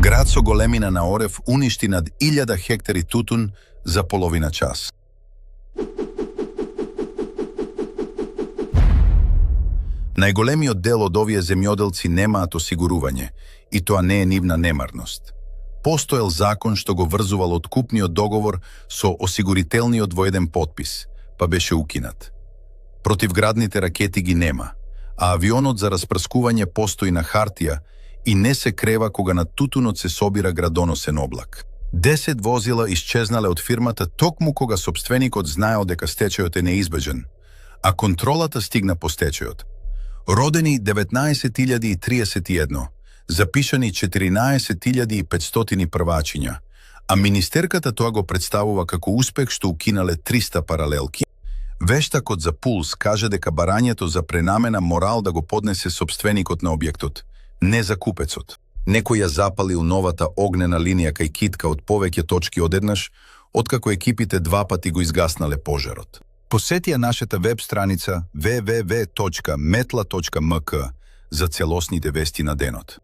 Град со големина на орев уништи над 1000 хектари тутун за половина час. Најголемиот дел од овие земјоделци немаат осигурување, и тоа не е нивна немарност. Постоел закон што го врзувал откупниот договор со осигурителниот во еден подпис, па беше укинат. Противградните ракети ги нема, а авионот за распрскување постои на хартија и не се крева кога на тутунот се собира градоносен облак. 10 возила исчезнале од фирмата токму кога сопственикот знаел дека стечајот е неизбежен, а контролата стигна по стечајот. Родени 19.031, запишани 14.500 првачиња, а министерката тоа го представува како успех што укинале 300 паралелки. Вештакот за Пулс каже дека барањето за пренамена морал да го поднесе сопственикот на објектот, не за купецот. Некој ја запалил новата огнена линија кај Китка од повеќе точки одеднаш, откако екипите 2 пати го изгаснале пожарот. Посети ја нашата веб страница www.metla.mk за целосните вести на денот.